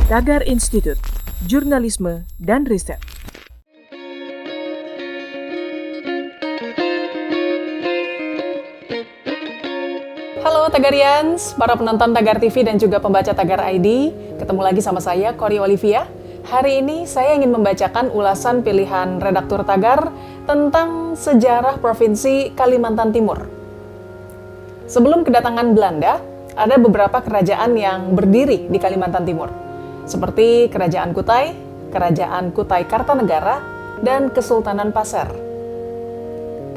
Tagar Institute, Jurnalisme dan Riset. Halo Tagarians, para penonton Tagar TV dan juga pembaca Tagar ID. Ketemu lagi sama saya, Kori Olivia. Hari ini saya ingin membacakan ulasan pilihan redaktur Tagar tentang sejarah Provinsi Kalimantan Timur. Sebelum kedatangan Belanda, ada beberapa kerajaan yang berdiri di Kalimantan Timur, seperti Kerajaan Kutai Kartanegara, dan Kesultanan Pasir.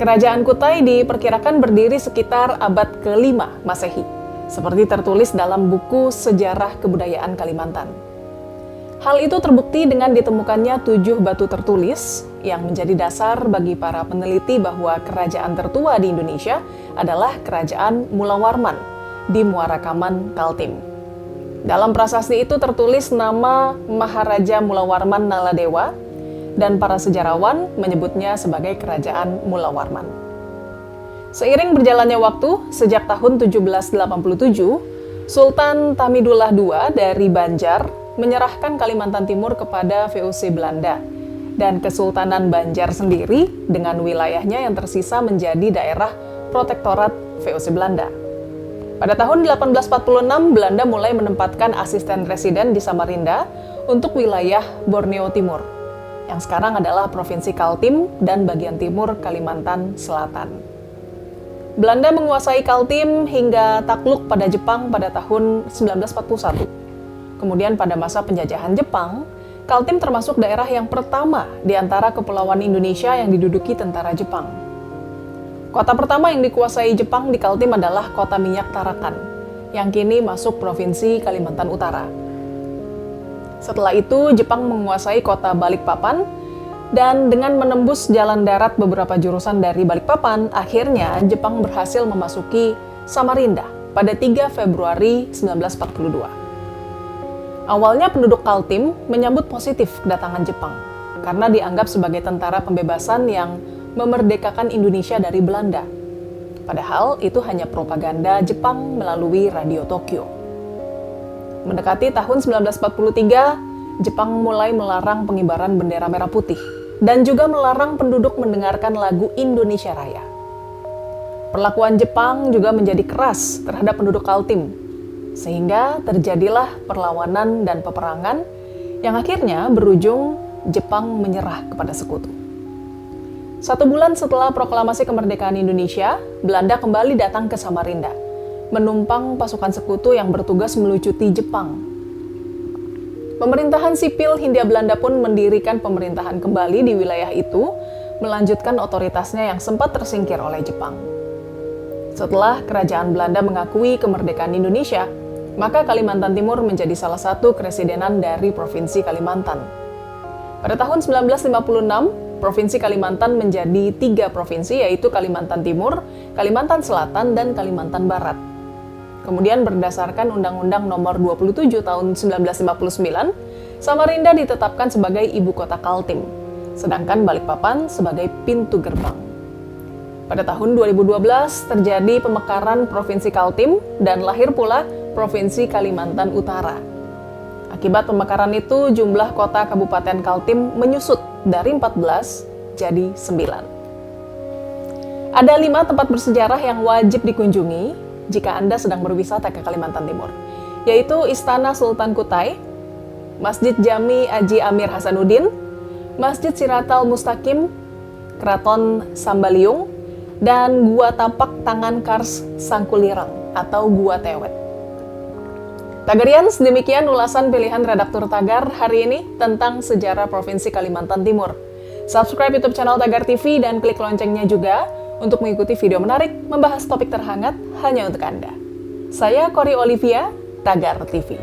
Kerajaan Kutai diperkirakan berdiri sekitar abad ke-5 Masehi, seperti tertulis dalam buku Sejarah Kebudayaan Kalimantan. Hal itu terbukti dengan ditemukannya 7 batu tertulis yang menjadi dasar bagi para peneliti bahwa kerajaan tertua di Indonesia adalah Kerajaan Mula Warman di Muara Kaman, Kaltim. Dalam prasasti itu tertulis nama Maharaja Mula Warman Naladewa, dan para sejarawan menyebutnya sebagai Kerajaan Mula Warman. Seiring berjalannya waktu, sejak tahun 1787, Sultan Tamidullah II dari Banjar menyerahkan Kalimantan Timur kepada VOC Belanda, dan Kesultanan Banjar sendiri dengan wilayahnya yang tersisa menjadi daerah protektorat VOC Belanda. Pada tahun 1846, Belanda mulai menempatkan asisten residen di Samarinda untuk wilayah Borneo Timur, yang sekarang adalah Provinsi Kaltim dan bagian timur Kalimantan Selatan. Belanda menguasai Kaltim hingga takluk pada Jepang pada tahun 1941. Kemudian pada masa penjajahan Jepang, Kaltim termasuk daerah yang pertama di antara kepulauan Indonesia yang diduduki tentara Jepang. Kota pertama yang dikuasai Jepang di Kaltim adalah Kota Minyak Tarakan, yang kini masuk Provinsi Kalimantan Utara. Setelah itu, Jepang menguasai kota Balikpapan, dan dengan menembus jalan darat beberapa jurusan dari Balikpapan, akhirnya Jepang berhasil memasuki Samarinda pada 3 Februari 1942. Awalnya penduduk Kaltim menyambut positif kedatangan Jepang, karena dianggap sebagai tentara pembebasan yang memerdekakan Indonesia dari Belanda. Padahal itu hanya propaganda Jepang melalui radio Tokyo. Mendekati tahun 1943, Jepang mulai melarang pengibaran bendera merah putih dan juga melarang penduduk mendengarkan lagu Indonesia Raya. Perlakuan Jepang juga menjadi keras terhadap penduduk Kaltim, sehingga terjadilah perlawanan dan peperangan yang akhirnya berujung Jepang menyerah kepada sekutu. 1 bulan setelah proklamasi kemerdekaan Indonesia, Belanda kembali datang ke Samarinda, menumpang pasukan sekutu yang bertugas melucuti Jepang. Pemerintahan sipil Hindia Belanda pun mendirikan pemerintahan kembali di wilayah itu, melanjutkan otoritasnya yang sempat tersingkir oleh Jepang. Setelah kerajaan Belanda mengakui kemerdekaan Indonesia, maka Kalimantan Timur menjadi salah satu keresidenan dari Provinsi Kalimantan. Pada tahun 1956, Provinsi Kalimantan menjadi 3 provinsi, yaitu Kalimantan Timur, Kalimantan Selatan, dan Kalimantan Barat. Kemudian berdasarkan Undang-Undang Nomor 27 Tahun 1959, Samarinda ditetapkan sebagai ibu kota Kaltim, sedangkan Balikpapan sebagai pintu gerbang. Pada tahun 2012 terjadi pemekaran Provinsi Kaltim dan lahir pula Provinsi Kalimantan Utara. Akibat pemekaran itu, jumlah kota Kabupaten Kaltim menyusut dari 14 jadi 9. Ada 5 tempat bersejarah yang wajib dikunjungi jika Anda sedang berwisata ke Kalimantan Timur, yaitu Istana Sultan Kutai, Masjid Jami Aji Amir Hasanuddin, Masjid Siratal Mustaqim, Keraton Sambaliung, dan Gua Tapak Tangan Kars Sangkulirang atau Gua Tewet. Tagarians, demikian ulasan pilihan redaktur Tagar hari ini tentang sejarah Provinsi Kalimantan Timur. Subscribe YouTube channel Tagar TV dan klik loncengnya juga untuk mengikuti video menarik membahas topik terhangat hanya untuk Anda. Saya Kori Olivia, Tagar TV.